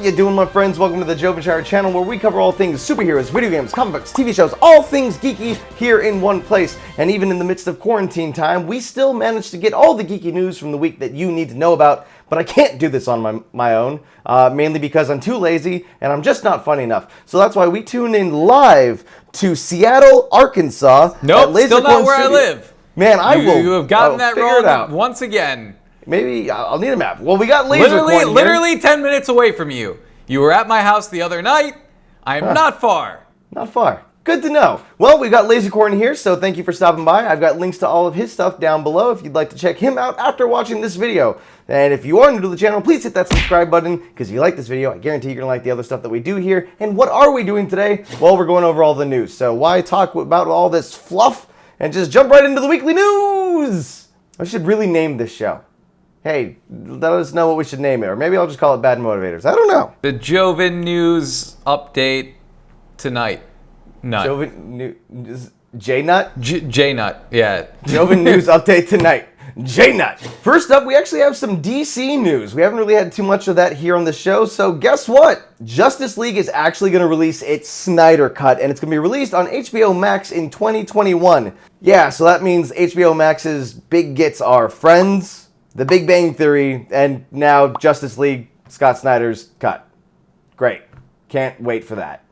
What you doing, my friends? Welcome to the Jovenshire channel, where we cover all things superheroes, video games, comic books, TV shows, all things geeky here in one place. And even in the midst of quarantine time, we still manage to get all the geeky news from the week that you need to know about. But I can't do this on my own, mainly because I'm too lazy and I'm just not funny enough. So that's why we tune in live to Seattle, Arkansas. Nope, still not where I live. Man, You have gotten that wrong once again. Maybe I'll need a map. Well, we got Lasercorn literally 10 minutes away from you. You were at my house the other night. I am not far. Not far. Good to know. Well, we've got Lasercorn here, so thank you for stopping by. I've got links to all of his stuff down below if you'd like to check him out after watching this video. And if you are new to the channel, please hit that subscribe button, because if you like this video, I guarantee you're going to like the other stuff that we do here. And what are we doing today? Well, we're going over all the news. So why talk about all this fluff and just jump right into the weekly news? I should really name this show. Hey, let us know what we should name it, or maybe I'll just call it Bad Motivators. I don't know. The Joven News update tonight. Nut. J-Nut? J-Nut, yeah. Joven News update tonight. J-Nut. First up, we actually have some DC news. We haven't really had too much of that here on the show, so guess what? Justice League is actually going to release its Snyder Cut, and it's going to be released on HBO Max in 2021. Yeah, so that means HBO Max's big gets are Friends, The Big Bang Theory, and now Justice League, Scott Snyder's cut. Great. Can't wait for that.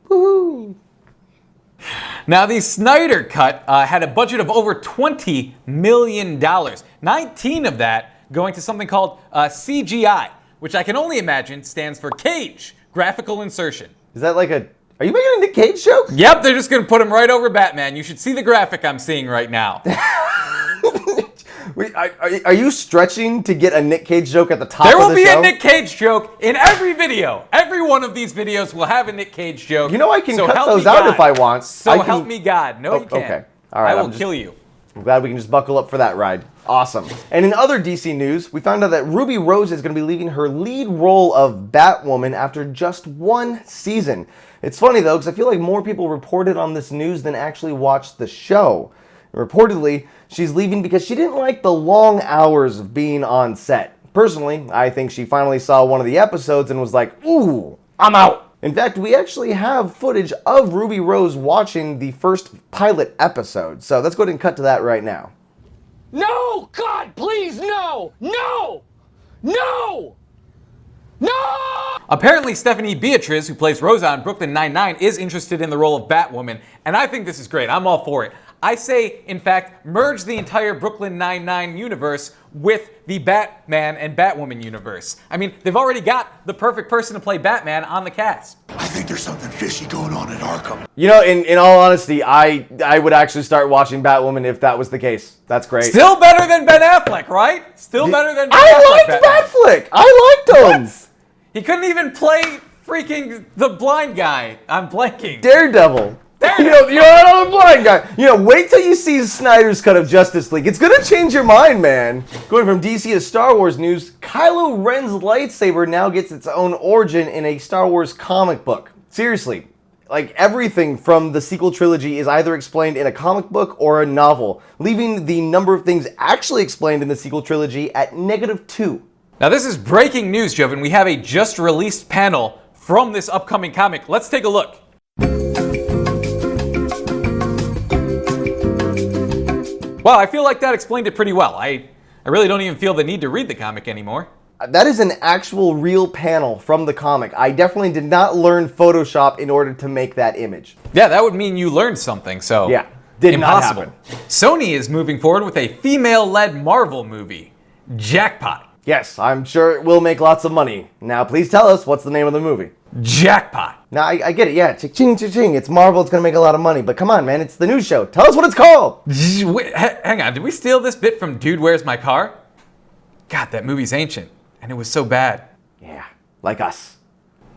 Woohoo! Now, the Snyder Cut had a budget of over $20 million. 19 of that going to something called CGI, which I can only imagine stands for Cage, Graphical Insertion. Is that like a... Are you making a Nick Cage joke? Yep, they're just going to put him right over Batman. You should see the graphic I'm seeing right now. Are you stretching to get a Nick Cage joke at the top of the show? There will be a Nick Cage joke in every video. Every one of these videos will have a Nick Cage joke. You know I can cut those out if I want. So help me God. No, you can't. Okay. All right. I will kill you. I'm glad we can just buckle up for that ride. Awesome. And in other DC news, we found out that Ruby Rose is going to be leaving her lead role of Batwoman after just one season. It's funny, though, because I feel like more people reported on this news than actually watched the show. Reportedly, she's leaving because she didn't like the long hours of being on set. Personally, I think she finally saw one of the episodes and was like, ooh, I'm out. In fact, we actually have footage of Ruby Rose watching the first pilot episode. So let's go ahead and cut to that right now. No! God, please, no! No! No! No! Apparently, Stephanie Beatriz, who plays Rosa on Brooklyn Nine-Nine, is interested in the role of Batwoman, and I think this is great. I'm all for it. I say, in fact, merge the entire Brooklyn Nine-Nine universe with the Batman and Batwoman universe. I mean, they've already got the perfect person to play Batman on the cast. I think there's something fishy going on at Arkham. You know, in all honesty, I would actually start watching Batwoman if that was the case. That's great. Still better than Ben Affleck, right? Still better than Ben Affleck. I liked Batfleck. I liked him. What? He couldn't even play freaking the blind guy. I'm blanking. Daredevil. You're not a blind guy. Wait till you see Snyder's cut of Justice League. It's gonna change your mind, man. Going from DC to Star Wars news, Kylo Ren's lightsaber now gets its own origin in a Star Wars comic book. Seriously, like everything from the sequel trilogy is either explained in a comic book or a novel, leaving the number of things actually explained in the sequel trilogy at -2. Now this is breaking news, Joven. We have a just released panel from this upcoming comic. Let's take a look. Wow, I feel like that explained it pretty well. I really don't even feel the need to read the comic anymore. That is an actual real panel from the comic. I definitely did not learn Photoshop in order to make that image. Yeah, that would mean you learned something, so yeah, did impossible. Not happen. Sony is moving forward with a female-led Marvel movie. Jackpot. Yes, I'm sure it will make lots of money. Now, please tell us what's the name of the movie. Jackpot. Now, I get it, yeah, ching, ching, ching. It's Marvel, it's gonna make a lot of money. But come on, man, it's the news show. Tell us what it's called. Wait, hang on, did we steal this bit from Dude, Where's My Car? God, that movie's ancient, and it was so bad. Yeah, like us.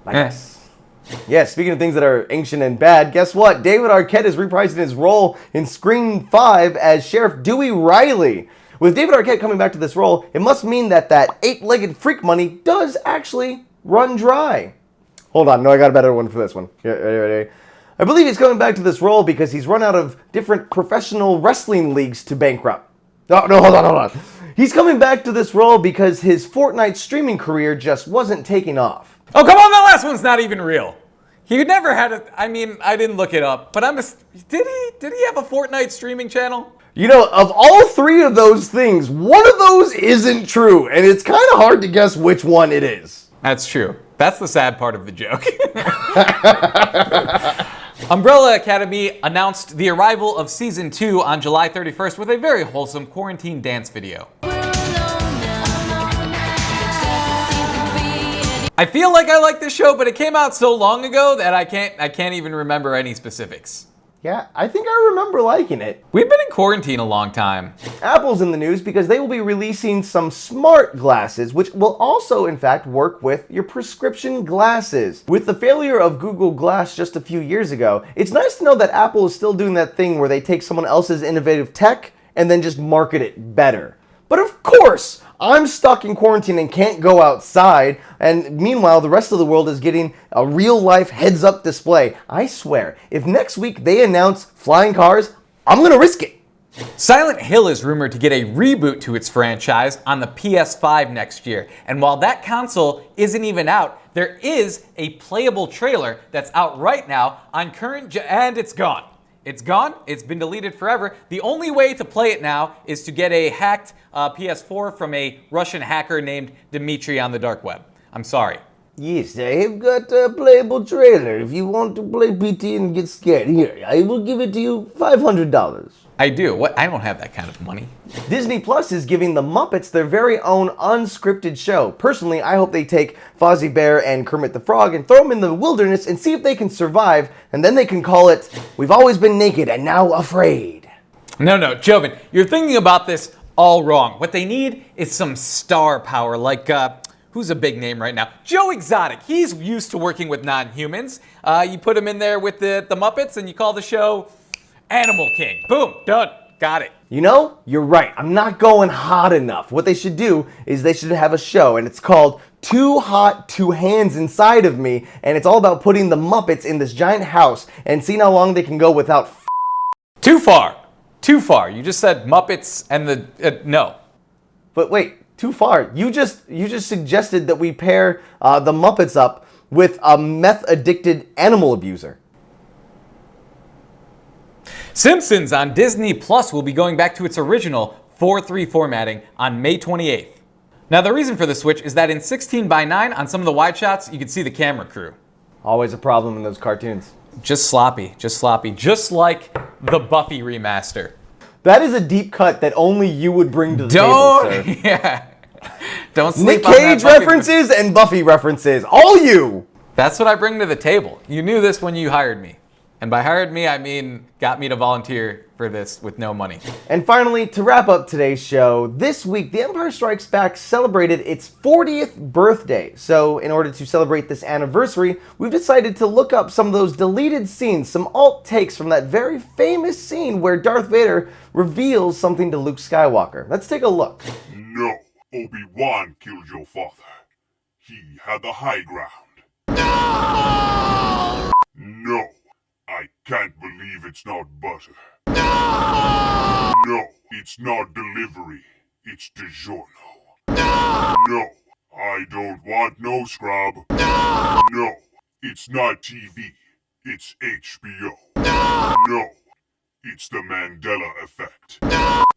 Like us. Yeah, speaking of things that are ancient and bad, guess what? David Arquette is reprising his role in Scream 5 as Sheriff Dewey Riley. With David Arquette coming back to this role, it must mean that eight-legged freak money does actually run dry. Hold on, no, I got a better one for this one. Ready. I believe he's coming back to this role because he's run out of different professional wrestling leagues to bankrupt. Oh, no, hold on. He's coming back to this role because his Fortnite streaming career just wasn't taking off. Oh, come on, that last one's not even real. He never had a, I mean, I didn't look it up, but did he have a Fortnite streaming channel? You know, of all three of those things, one of those isn't true, and it's kind of hard to guess which one it is. That's true. That's the sad part of the joke. Umbrella Academy announced the arrival of Season 2 on July 31st with a very wholesome quarantine dance video. I feel like I like this show, but it came out so long ago that I can't even remember any specifics. Yeah, I think I remember liking it. We've been in quarantine a long time. Apple's in the news because they will be releasing some smart glasses, which will also, in fact, work with your prescription glasses. With the failure of Google Glass just a few years ago, it's nice to know that Apple is still doing that thing where they take someone else's innovative tech and then just market it better. But of course, I'm stuck in quarantine and can't go outside, and meanwhile, the rest of the world is getting a real-life heads-up display. I swear, if next week they announce flying cars, I'm gonna risk it. Silent Hill is rumored to get a reboot to its franchise on the PS5 next year, and while that console isn't even out, there is a playable trailer that's out right now on and it's gone. It's gone. It's been deleted forever. The only way to play it now is to get a hacked PS4 from a Russian hacker named Dmitry on the dark web. I'm sorry. Yes, I have got a playable trailer. If you want to play PT and get scared, here, I will give it to you $500. I do. What? I don't have that kind of money. Disney Plus is giving the Muppets their very own unscripted show. Personally, I hope they take Fozzie Bear and Kermit the Frog and throw them in the wilderness and see if they can survive, and then they can call it, We've Always Been Naked and Now Afraid. No, Joven, you're thinking about this all wrong. What they need is some star power, like, who's a big name right now? Joe Exotic. He's used to working with non-humans. You put him in there with the Muppets and you call the show Animal King. Boom, done. Got it. You know, you're right. I'm not going hot enough. What they should do is they should have a show, and it's called Too Hot, Two Hands Inside of Me, and it's all about putting the Muppets in this giant house and seeing how long they can go without Too far. Too far. You just said Muppets and the... no. But wait, too far. You just suggested that we pair the Muppets up with a meth-addicted animal abuser. Simpsons on Disney Plus will be going back to its original 4:3 formatting on May 28th. Now the reason for the switch is that in 16:9 on some of the wide shots you can see the camera crew. Always a problem in those cartoons. Just sloppy, just like the Buffy remaster. That is a deep cut that only you would bring to the table, sir. Yeah. Don't sleep Nick on that Cage Buffy references and Buffy references. All you! That's what I bring to the table. You knew this when you hired me. And by hired me, I mean got me to volunteer for this with no money. And finally, to wrap up today's show, this week, The Empire Strikes Back celebrated its 40th birthday. So in order to celebrate this anniversary, we've decided to look up some of those deleted scenes, some alt takes from that very famous scene where Darth Vader reveals something to Luke Skywalker. Let's take a look. No, Obi-Wan killed your father. He had the high ground. No, I can't believe it's not butter. No, it's not delivery. It's DiGiorno. No, I don't want no scrub. No, it's not TV. It's HBO. No, it's the Mandela effect.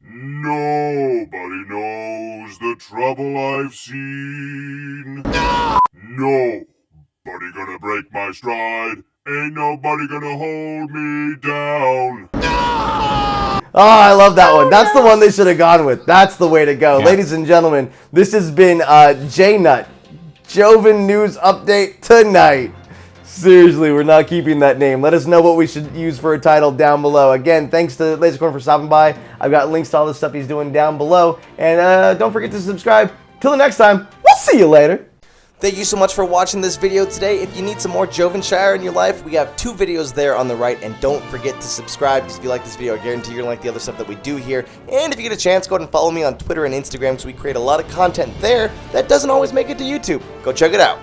Nobody knows the trouble I've seen. Nobody gonna break my stride. Ain't nobody gonna hold me down. Oh, I love that one. That's the one they should have gone with. That's the way to go. Yeah. Ladies and gentlemen, this has been J-Nut. Joven News Update tonight. Seriously, we're not keeping that name. Let us know what we should use for a title down below. Again, thanks to Lasercorn for stopping by. I've got links to all the stuff he's doing down below. And don't forget to subscribe. Till the next time, we'll see you later. Thank you so much for watching this video today. If you need some more Jovenshire in your life, we have 2 videos there on the right, and don't forget to subscribe, because if you like this video, I guarantee you're going to like the other stuff that we do here. And if you get a chance, go ahead and follow me on Twitter and Instagram, because we create a lot of content there that doesn't always make it to YouTube. Go check it out.